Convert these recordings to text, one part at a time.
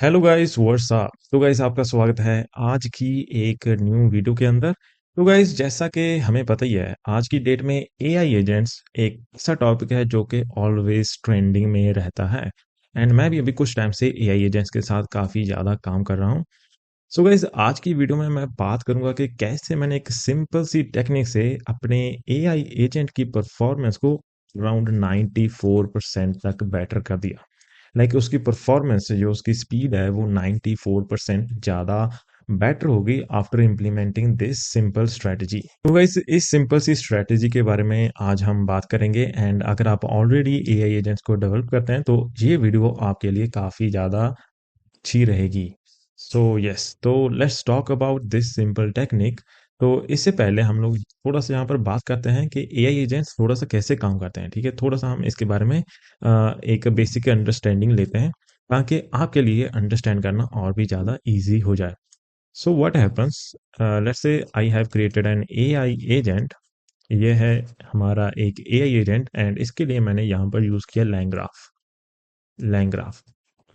Hello guys what's up. तो guys आपका स्वागत है आज की एक न्यू वीडियो के अंदर। तो गाइस जैसा कि हमें पता ही है आज की डेट में एआई एजेंट्स एक ऐसा टॉपिक है जो कि ऑलवेज ट्रेंडिंग में रहता है। एंड मैं भी अभी कुछ टाइम से एआई एजेंट्स के साथ काफ़ी ज़्यादा काम कर रहा हूँ। सो गाइस आज की वीडियो में मैं बात करूंगा कि कैसे मैंने एक सिंपल सी टेक्निक से अपने एआई एजेंट की परफॉर्मेंस को अराउंड 94% तक बेटर कर दिया। उसकी परफॉर्मेंस जो उसकी स्पीड है वो 94% ज़्यादा बेटर होगी after implementing this simple strategy. तो गाइस इस सिंपल सी स्ट्रेटजी के बारे में आज हम बात करेंगे। एंड अगर आप ऑलरेडी एआई एजेंट्स को डेवलप करते हैं तो ये वीडियो आपके लिए काफ़ी ज़्यादा अच्छी रहेगी। सो यस, तो let's talk about this simple technique. तो इससे पहले हम लोग थोड़ा सा यहाँ पर बात करते हैं कि एआई एजेंट्स थोड़ा सा कैसे काम करते हैं। ठीक है, थोड़ा सा हम इसके बारे में एक बेसिक अंडरस्टैंडिंग लेते हैं ताकि आपके लिए अंडरस्टैंड करना और भी ज़्यादा इजी हो जाए। So what happens, let's say I have created an AI agent. ये है हमारा एक एआई एजेंट एंड इसके लिए मैंने यहाँ पर यूज़ किया लैंग्राफ।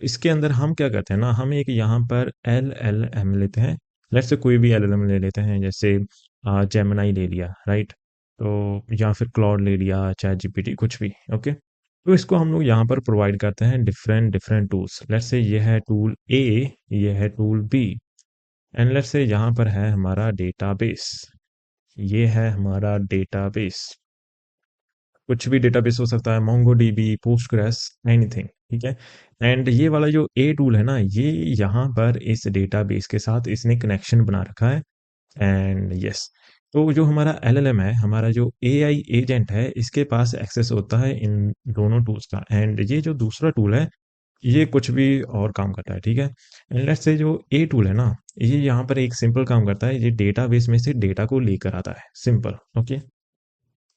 इसके अंदर हम क्या करते हैं ना, हम एक यहाँ पर एल एल एम लेते हैं। लेट्स से कोई भी एल एल एम ले लेते हैं, जैसे जेमिनाई ले लिया, राइट। तो या फिर क्लॉड ले लिया, चैट जीपीटी, कुछ भी। ओके, तो इसको हम लोग यहाँ पर प्रोवाइड करते हैं different different tools. Let's say ये है टूल ए, ये है tool B, and let's say यहाँ पर है हमारा डेटाबेस, ये है हमारा डेटाबेस। कुछ भी डेटाबेस हो सकता है, मोंगोडीबी, पोस्टग्रेस, एनीथिंग। ठीक है, एंड ये वाला जो ए टूल है ना, ये यहाँ पर इस डेटाबेस के साथ इसने कनेक्शन बना रखा है। एंड यस, तो जो हमारा एलएलएम है, हमारा जो एआई एजेंट है, इसके पास एक्सेस होता है इन दोनों टूल्स का। एंड ये जो दूसरा टूल है, ये कुछ भी और काम करता है। ठीक है, एंड लेट्स से जो ए टूल है ना, ये यहाँ पर एक सिंपल काम करता है, ये डेटाबेस में से डेटा को लेकर आता है, सिंपल। ओके,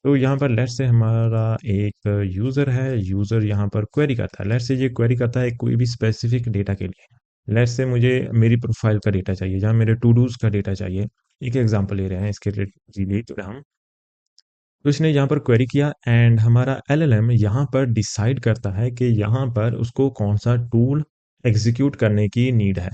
तो यहाँ पर लेट्स से हमारा एक यूज़र है, यूज़र यहाँ पर क्वेरी करता है। लेट्स से ये क्वेरी करता है कोई भी स्पेसिफिक डेटा के लिए। लेट्स से मुझे मेरी प्रोफाइल का डेटा चाहिए, जहाँ मेरे टू डूज का डेटा चाहिए। एक एग्जांपल ले रहे हैं इसके रिलेटेड हम। तो इसने यहाँ पर क्वेरी किया एंड हमारा एलएलएम यहाँ पर डिसाइड करता है कि यहाँ पर उसको कौन सा टूल एग्जीक्यूट करने की नीड है।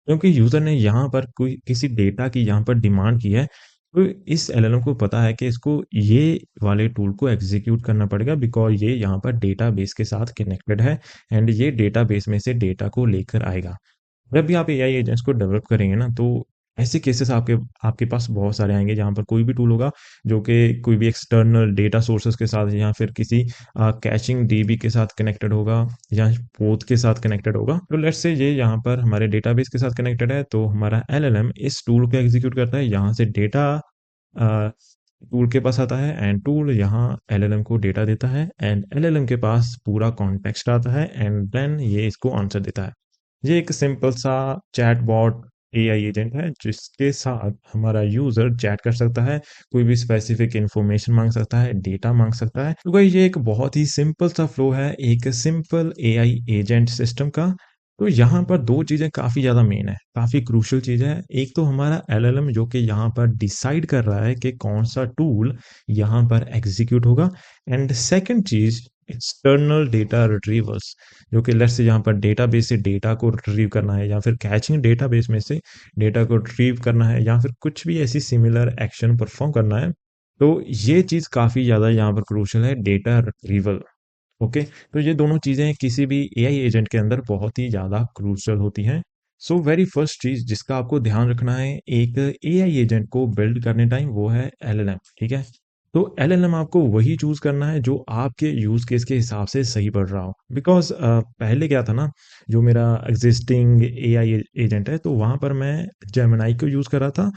क्योंकि यूज़र ने यहाँ पर कोई किसी डेटा की यहाँ पर डिमांड की है, तो इस एलएलएम को पता है कि इसको ये वाले टूल को एग्जीक्यूट करना पड़ेगा, बिकॉज ये यहाँ पर डेटाबेस के साथ कनेक्टेड है एंड ये डेटाबेस में से डेटा को लेकर आएगा। जब भी आप एआई एजेंट्स को डेवलप करेंगे ना, तो ऐसे केसेस आपके आपके पास बहुत सारे आएंगे जहाँ पर कोई भी टूल होगा जो कि कोई भी एक्सटर्नल डेटा सोर्सेज के साथ या फिर किसी कैचिंग डीबी के साथ कनेक्टेड होगा या पोथ के साथ कनेक्टेड होगा। तो लेट्स से ये यहाँ पर हमारे डेटाबेस के साथ कनेक्टेड है, तो हमारा एलएलएम इस टूल को एग्जीक्यूट करता है, यहाँ से डेटा टूल के पास आता है एंड टूल यहाँ एलएलएम को डेटा देता है एंड एलएलएम के पास पूरा कॉन्टेक्स्ट आता है एंड देन ये इसको आंसर देता है। ये एक सिंपल सा चैटबॉट एआई एजेंट है जिसके साथ हमारा यूजर चैट कर सकता है, कोई भी स्पेसिफिक इंफॉर्मेशन मांग सकता है, डेटा मांग सकता है। तो भाई ये एक बहुत ही सिंपल सा फ्लो है एक सिंपल एआई एजेंट सिस्टम का। तो यहाँ पर दो चीज़ें काफ़ी ज़्यादा मेन है, काफ़ी क्रूशियल चीज़ है। एक तो हमारा एलएलएम जो कि यहाँ पर डिसाइड कर रहा है कि कौन सा टूल यहाँ पर एग्जीक्यूट होगा, एंड सेकंड चीज़ एक्सटर्नल डेटा रिट्रीवल्स, जो कि लेट्स से यहाँ पर डेटाबेस से डेटा को रिट्रीव करना है या फिर कैचिंग डेटाबेस में से डेटा को रिट्रीव करना है या फिर कुछ भी ऐसी सिमिलर एक्शन परफॉर्म करना है। तो ये चीज़ काफ़ी ज़्यादा यहाँ पर क्रूशियल है, डेटा रिट्रीवल। ओके, तो ये दोनों चीज़ें किसी भी एआई एजेंट के अंदर बहुत ही ज़्यादा क्रूशियल होती हैं। सो वेरी फर्स्ट चीज़ जिसका आपको ध्यान रखना है एक एआई एजेंट को बिल्ड करने टाइम, वो है एलएलएम। ठीक है, तो एलएलएम आपको वही चूज करना है जो आपके यूज केस के हिसाब से सही पड़ रहा हो। बिकॉज पहले क्या था ना, जो मेरा एग्जिस्टिंग एआई एजेंट है, तो वहाँ पर मैं जेमिनाई को यूज़ कर रहा था।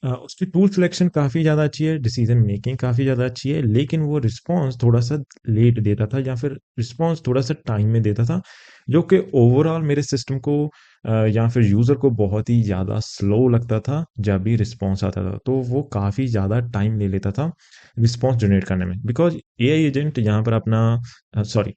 उसकी टूल सिलेक्शन काफ़ी ज़्यादा अच्छी है, डिसीजन मेकिंग काफ़ी ज़्यादा अच्छी है, लेकिन वो रिस्पॉन्स थोड़ा सा लेट देता था या फिर रिस्पॉन्स थोड़ा सा टाइम में देता था, जो कि ओवरऑल मेरे सिस्टम को या फिर यूज़र को बहुत ही ज़्यादा स्लो लगता था जब भी रिस्पॉन्स आता था। तो वो काफ़ी ज़्यादा टाइम ले लेता था रिस्पॉन्स जनरेट करने में, बिकॉज एआई एजेंट यहाँ पर अपना सॉरी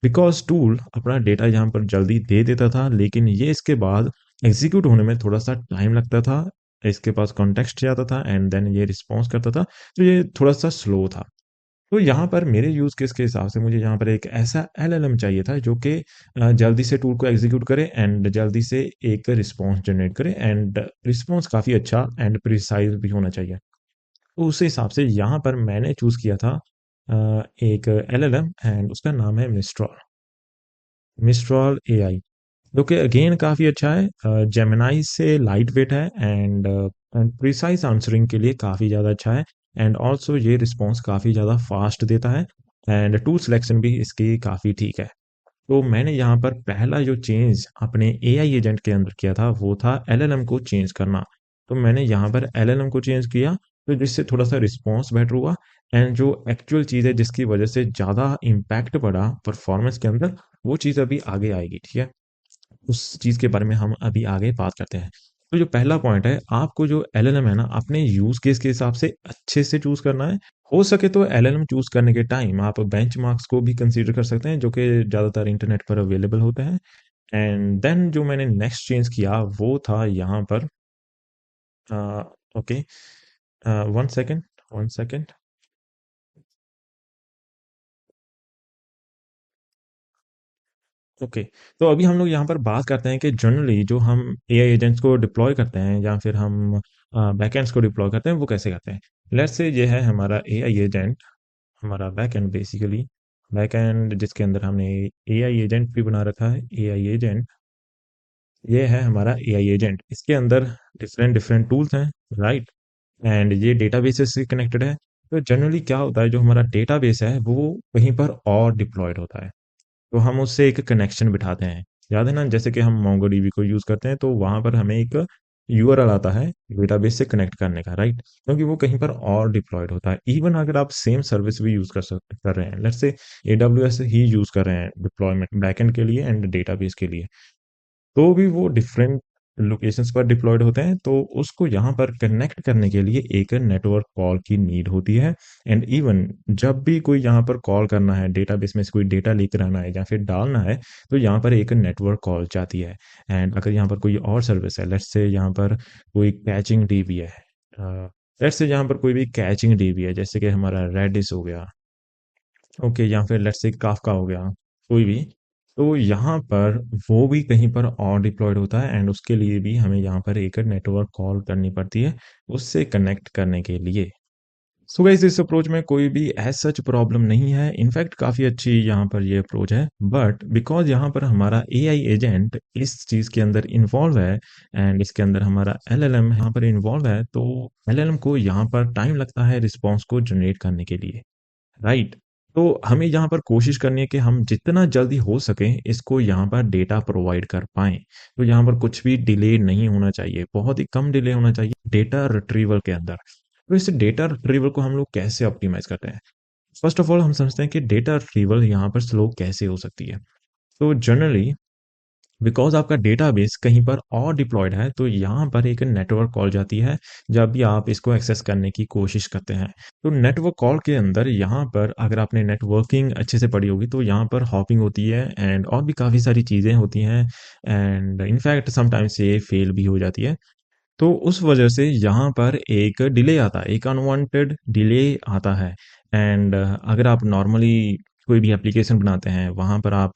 बिकॉज टूल अपना डेटा यहाँ पर जल्दी दे देता था, लेकिन ये इसके बाद एग्जीक्यूट होने में थोड़ा सा टाइम लगता था। इसके पास कॉन्टेक्स्ट जाता था एंड देन ये रिस्पॉन्स करता था, तो ये थोड़ा सा स्लो था। तो यहाँ पर मेरे यूज़ केस के हिसाब से मुझे यहाँ पर एक ऐसा एलएलएम चाहिए था जो कि जल्दी से टूल को एग्जीक्यूट करे एंड जल्दी से एक रिस्पॉन्स जनरेट करे एंड रिस्पॉन्स काफ़ी अच्छा एंड प्रिसाइज भी होना चाहिए। तो उस हिसाब से यहाँ पर मैंने चूज़ किया था एक एलएलएम एंड उसका नाम है मिस्ट्रॉल। मिस्ट्रॉल एआई, जो कि अगेन काफ़ी अच्छा है, जेमिनाई से लाइट वेट है एंड प्रिसाइज आंसरिंग के लिए काफ़ी ज़्यादा अच्छा है एंड ऑल्सो ये रिस्पॉन्स काफ़ी ज़्यादा फास्ट देता है एंड टूल सिलेक्शन भी इसकी काफ़ी ठीक है। तो मैंने यहाँ पर पहला जो चेंज अपने एआई एजेंट के अंदर किया था वो था एलएलएम को चेंज करना। तो मैंने यहाँ पर एलएलएम को चेंज किया, तो जिससे थोड़ा सा रिस्पॉन्स बेटर हुआ एंड जो एक्चुअल चीज़ है जिसकी वजह से ज़्यादा इम्पैक्ट पड़ा परफॉर्मेंस के अंदर, वो चीज़ अभी आगे आएगी, ठीक है। उस चीज़ के बारे में हम अभी आगे बात करते हैं। तो जो पहला पॉइंट है, आपको जो एलएलएम है ना, अपने यूज़ केस के हिसाब से अच्छे से चूज़ करना है। हो सके तो एलएलएम चूज़ करने के टाइम आप बेंचमार्क्स को भी कंसीडर कर सकते हैं, जो कि ज़्यादातर इंटरनेट पर अवेलेबल होते हैं। एंड देन जो मैंने नेक्स्ट चेंज किया, वो था यहाँ पर अ, ओके 1 सेकंड, 1 सेकंड। ओके, तो अभी हम लोग यहाँ पर बात करते हैं कि जनरली जो हम एआई एजेंट्स को डिप्लॉय करते हैं या फिर हम बैकएंड्स को डिप्लॉय करते हैं वो कैसे करते हैं। लेट्स से ये है हमारा एआई एजेंट, हमारा बैकएंड बेसिकली, बैकएंड जिसके अंदर हमने एआई एजेंट भी बना रखा है। एआई एजेंट, ये है हमारा एआई एजेंट, इसके अंदर डिफरेंट डिफरेंट टूल्स हैं, राइट। एंड ये डेटाबेसेस से कनेक्टेड है। तो जनरली क्या होता है, जो हमारा डेटाबेस है वो कहीं पर और डिप्लॉयड होता है, तो हम उससे एक कनेक्शन बिठाते हैं। याद है ना, जैसे कि हम मोंगोडीबी को यूज़ करते हैं तो वहाँ पर हमें एक यूआरएल आता है डेटाबेस से कनेक्ट करने का, राइट, क्योंकि वो कहीं पर और डिप्लॉयड होता है। इवन अगर आप सेम सर्विस भी यूज़ कर रहे हैं, let's say AWS he use कर रहे हैं डिप्लॉयमेंट बैकएंड के लिए एंड डेटाबेस के लिए, तो भी वो डिफरेंट लोकेशंस पर डिप्लॉयड होते हैं, तो उसको यहाँ पर कनेक्ट करने के लिए एक नेटवर्क कॉल की नीड होती है। एंड इवन जब भी कोई यहाँ पर कॉल करना है, डेटाबेस में से कोई डेटा लेकर आना है या फिर डालना है, तो यहाँ पर एक नेटवर्क कॉल जाती है। एंड अगर यहाँ पर कोई और सर्विस है, लेट्स से यहाँ पर कोई कैचिंग डीबी है, लेट्स से यहाँ पर कोई भी कैचिंग डीबी है, जैसे कि हमारा रेडिस हो गया, ओके, या फिर लेट्स से काफका हो गया, कोई भी, तो यहाँ पर वो भी कहीं पर और डिप्लॉयड होता है एंड उसके लिए भी हमें यहाँ पर एक नेटवर्क कॉल करनी पड़ती है उससे कनेक्ट करने के लिए। सो गाइस, इस अप्रोच में कोई भी एज सच प्रॉब्लम नहीं है, इनफैक्ट काफ़ी अच्छी यहाँ पर ये अप्रोच है, बट बिकॉज यहाँ पर हमारा एआई एजेंट इस चीज़ के अंदर इन्वॉल्व है एंड इसके अंदर हमारा एलएलएम यहाँ पर इन्वॉल्व है, तो एलएलएम को यहाँ पर टाइम लगता है रिस्पॉन्स को जनरेट करने के लिए, राइट। तो हमें यहाँ पर कोशिश करनी है कि हम जितना जल्दी हो सके इसको यहाँ पर डेटा प्रोवाइड कर पाएँ। तो यहाँ पर कुछ भी डिले नहीं होना चाहिए, बहुत ही कम डिले होना चाहिए डेटा रिट्रीवल के अंदर। तो इस डेटा रिट्रीवल को हम लोग कैसे ऑप्टिमाइज़ करते हैं? फर्स्ट ऑफ ऑल हम समझते हैं कि डेटा रिट्रीवल यहाँ पर स्लो कैसे हो सकती है। तो जनरली बिकॉज़ आपका डेटाबेस कहीं पर और डिप्लॉयड है, तो यहाँ पर एक नेटवर्क कॉल जाती है, जब भी आप इसको एक्सेस करने की कोशिश करते हैं। तो नेटवर्क कॉल के अंदर यहाँ पर अगर आपने नेटवर्किंग अच्छे से पढ़ी होगी, तो यहाँ पर हॉपिंग होती है एंड और भी काफ़ी सारी चीज़ें होती हैं एंड इनफैक्ट समटाइम्स ये फेल भी हो जाती है। तो उस वजह से यहाँ पर एक डिले आता है, एक अनवांटेड डिले आता है एंड अगर आप नॉर्मली कोई भी एप्लीकेशन बनाते हैं, वहाँ पर आप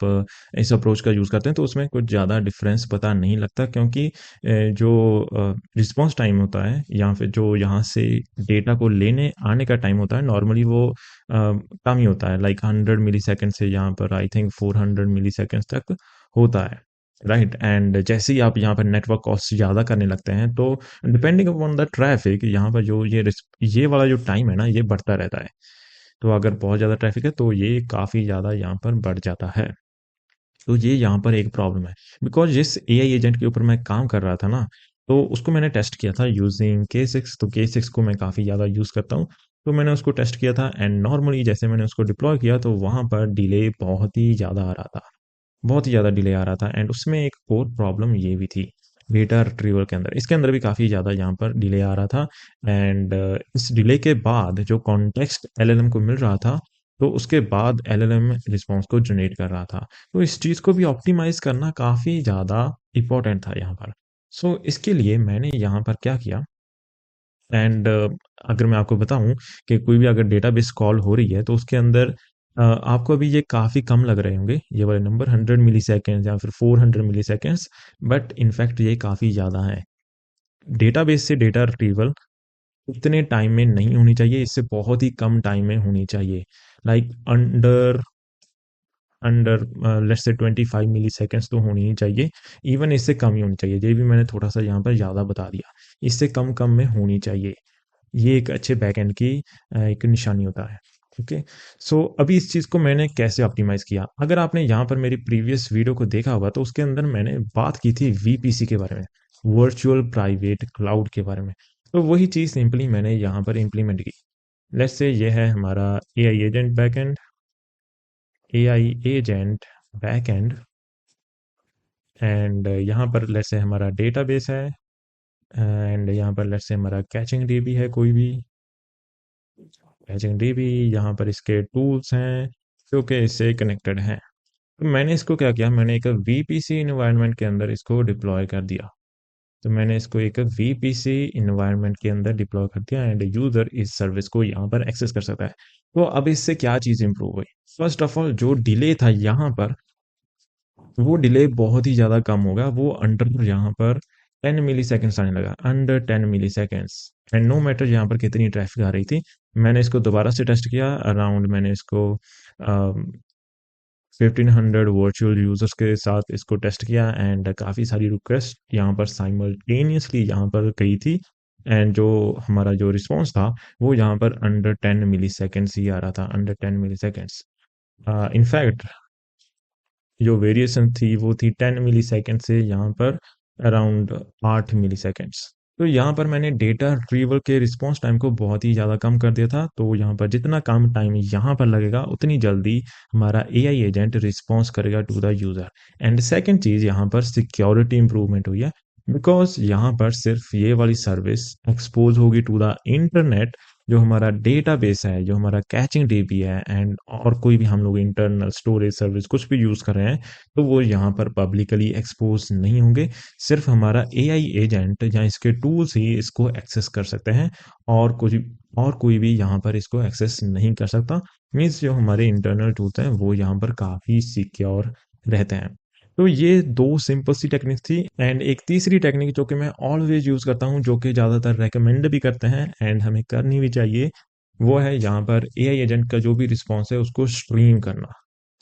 इस अप्रोच का यूज़ करते हैं, तो उसमें कुछ ज़्यादा डिफरेंस पता नहीं लगता, क्योंकि जो रिस्पॉन्स टाइम होता है या फिर जो यहाँ से डेटा को लेने आने का टाइम होता है, नॉर्मली वो कम ही होता है, लाइक 100 मिली सेकेंड से यहाँ पर आई थिंक 400 मिली सेकेंड्स तक होता है, राइट। एंड जैसे ही आप यहाँ पर नेटवर्क कॉस्ट ज़्यादा करने लगते हैं, तो डिपेंडिंग अपॉन द ट्रैफिक यहाँ पर जो ये वाला जो टाइम है ना, ये बढ़ता रहता है। तो अगर बहुत ज़्यादा ट्रैफिक है तो ये काफ़ी ज़्यादा यहाँ पर बढ़ जाता है। तो ये यहाँ पर एक प्रॉब्लम है, बिकॉज जिस एआई एजेंट के ऊपर मैं काम कर रहा था ना, तो उसको मैंने टेस्ट किया था यूजिंग K6, तो K6 को मैं काफ़ी ज़्यादा यूज़ करता हूँ। तो मैंने उसको टेस्ट किया था एंड नॉर्मली जैसे मैंने उसको डिप्लॉय किया, तो वहाँ पर डिले बहुत ही ज़्यादा आ रहा था, बहुत ही ज़्यादा डिले आ रहा था एंड उसमें एक और प्रॉब्लम ये भी थी, डेटा रिट्रीवल के अंदर, इसके अंदर भी काफ़ी ज़्यादा यहाँ पर डिले आ रहा था एंड इस डिले के बाद जो कॉन्टेक्स्ट एलएलएम को मिल रहा था, तो उसके बाद एलएलएम रिस्पॉन्स को जनरेट कर रहा था। तो इस चीज़ को भी ऑप्टिमाइज़ करना काफ़ी ज़्यादा इम्पोर्टेंट था यहाँ पर। सो इसके लिए मैंने यहाँ पर क्या किया, एंड अगर मैं आपको बताऊं कि कोई भी अगर डेटाबेस कॉल हो रही है तो उसके अंदर आपको अभी ये काफ़ी कम लग रहे होंगे ये वाले नंबर 100 मिली सेकेंड्स या फिर 400 मिली सेकेंड्स, बट इनफैक्ट ये काफ़ी ज़्यादा है। डेटाबेस से डेटा रिट्रीवल उतने टाइम में नहीं होनी चाहिए, इससे बहुत ही कम टाइम में होनी चाहिए। Like under under let's say 25 milli seconds तो होनी ही चाहिए। इवन इससे कम ही होनी चाहिए, ये भी मैंने थोड़ा सा यहाँ पर ज़्यादा बता दिया। इससे कम कम में होनी चाहिए। ये एक अच्छे बैकएंड की एक निशानी होता है। ओके, सो अभी इस चीज़ को मैंने कैसे ऑप्टिमाइज़ किया, अगर आपने यहाँ पर मेरी प्रीवियस वीडियो को देखा होगा तो उसके अंदर मैंने बात की थी वीपीसी के बारे में, वर्चुअल प्राइवेट क्लाउड के बारे में। तो वही चीज़ सिंपली मैंने यहाँ पर इम्प्लीमेंट की। लेट्स से ये है हमारा AI agent backend, AI agent backend, and यहाँ पर लेट्स से हमारा डेटाबेस है, एंड यहाँ पर लेट्स से हमारा कैचिंग डीबी है, कोई भी कैचिंग डीबी, यहाँ पर इसके टूल्स हैं जो कि इससे कनेक्टेड हैं। तो मैंने इसको क्या किया, मैंने एक वीपीसी इन्वायरमेंट के अंदर इसको डिप्लॉय कर दिया। तो मैंने इसको एक वीपीसी इन्वायरमेंट के अंदर डिप्लॉय कर दिया एंड यूजर इस सर्विस को यहाँ पर एक्सेस कर सकता है। तो अब इससे क्या चीज़ इंप्रूव हुई, फर्स्ट ऑफ ऑल जो डिले था यहाँ पर, वो डिले बहुत ही ज़्यादा कम होगा, वो अंडर यहाँ पर 10 मिली सेकेंड्स आने लगा, under 10 milliseconds. And no matter यहाँ पर कितनी ट्रैफिक आ रही थी, मैंने इसको दोबारा से टेस्ट किया अराउंड, मैंने इसको 1500 वर्चुअल यूजर्स के साथ इसको टेस्ट किया एंड काफ़ी सारी रिक्वेस्ट यहाँ पर साइमल्टेनियसली यहाँ पर गई थी। एंड जो हमारा जो रिस्पॉन्स था वो यहाँ पर अंडर 10 मिली सेकेंड्स ही आ रहा था, अंडर 10 मिली सेकेंड्स। इनफैक्ट जो वेरिएशन थी वो थी 10 मिली सेकेंड से यहाँ पर अराउंड 8 मिली सेकेंड्स। तो यहाँ पर मैंने डेटा रिट्रीवल के रिस्पॉन्स टाइम को बहुत ही ज़्यादा कम कर दिया था, तो यहाँ पर जितना कम टाइम यहाँ पर लगेगा उतनी जल्दी हमारा एआई एजेंट रिस्पॉन्स करेगा to the user. And second चीज़, यहाँ पर सिक्योरिटी इंप्रूवमेंट हुई है, बिकॉज यहाँ पर सिर्फ ये वाली सर्विस एक्सपोज होगी टू द इंटरनेट। जो हमारा डेटाबेस है, जो हमारा कैचिंग डीबी है, एंड और कोई भी हम लोग इंटरनल स्टोरेज सर्विस कुछ भी यूज़ कर रहे हैं, तो वो यहाँ पर पब्लिकली एक्सपोज नहीं होंगे। सिर्फ हमारा एआई एजेंट या इसके टूल्स ही इसको एक्सेस कर सकते हैं, और कुछ और कोई भी यहाँ पर इसको एक्सेस नहीं कर सकता। मीन्स जो हमारे इंटरनल टूल्स हैं वो यहाँ पर काफ़ी सिक्योर रहते हैं। तो ये दो सिंपल सी टेक्निक थी। एंड एक तीसरी टेक्निक जो कि मैं ऑलवेज यूज़ करता हूँ, जो कि ज़्यादातर रेकमेंड भी करते हैं एंड हमें करनी भी चाहिए, वो है यहाँ पर एआई एजेंट का जो भी रिस्पॉन्स है उसको स्ट्रीम करना।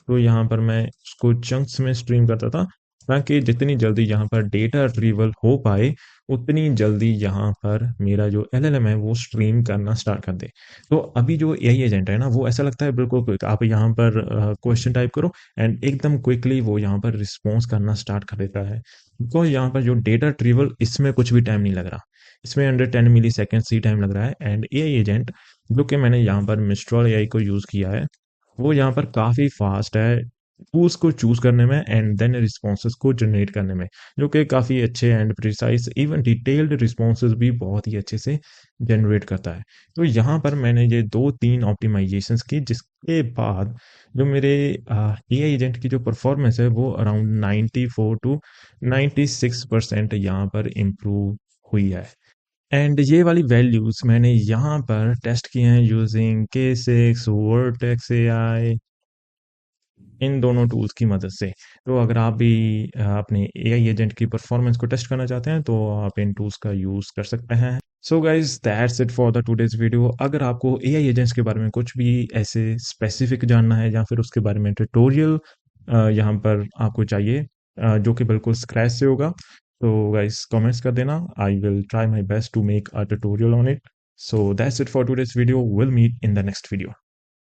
तो यहाँ पर मैं उसको चंक्स में स्ट्रीम करता था, ताकि जितनी जल्दी यहाँ पर डेटा रिट्रीवल हो पाए उतनी जल्दी यहाँ पर मेरा जो एलएलएम है वो स्ट्रीम करना स्टार्ट कर दे। तो अभी जो एआई एजेंट है ना, वो ऐसा लगता है बिल्कुल क्विक, आप यहाँ पर क्वेश्चन टाइप करो एंड एकदम क्विकली वो यहाँ पर रिस्पॉन्स करना स्टार्ट कर देता है। बिकॉज यहाँ पर जो डेटा रिट्रीवल, इसमें कुछ भी टाइम नहीं लग रहा, इसमें अंडर 10 मिली सेकेंड्स ही टाइम लग रहा है। एंड एआई एजेंट जो कि मैंने यहाँ पर मिस्ट्रॉल एआई को यूज़ किया है, वो यहाँ पर काफ़ी फास्ट है टूल्स को चूज करने में एंड देन रिस्पॉन्सेज को जनरेट करने में, जो कि काफ़ी अच्छे and precise even detailed responses भी बहुत ही अच्छे से जनरेट करता है। तो यहाँ पर मैंने ये 2-3 ऑप्टिमाइजेशंस की, जिसके बाद जो मेरे एआई एजेंट की जो परफॉर्मेंस है वो अराउंड 94 to 96% यहाँ पर इम्प्रूव हुई है। एंड ये वाली वैल्यूज़ मैंने यहाँ पर टेस्ट किए हैं यूजिंग K6 वर्टेक्स एआई, इन दोनों टूल्स की मदद से। तो अगर आप भी अपने एआई एजेंट की परफॉर्मेंस को टेस्ट करना चाहते हैं तो आप इन टूल्स का यूज़ कर सकते हैं। So guys that's it for the today's video. अगर आपको एआई एजेंट्स के बारे में कुछ भी ऐसे स्पेसिफिक जानना है या फिर उसके बारे में ट्यूटोरियल यहाँ पर आपको चाहिए, जो कि बिल्कुल स्क्रैच से होगा, तो गाइज कमेंट्स कर देना, I will try my best to make a tutorial on it. So that's it for today's video, will meet in the next video.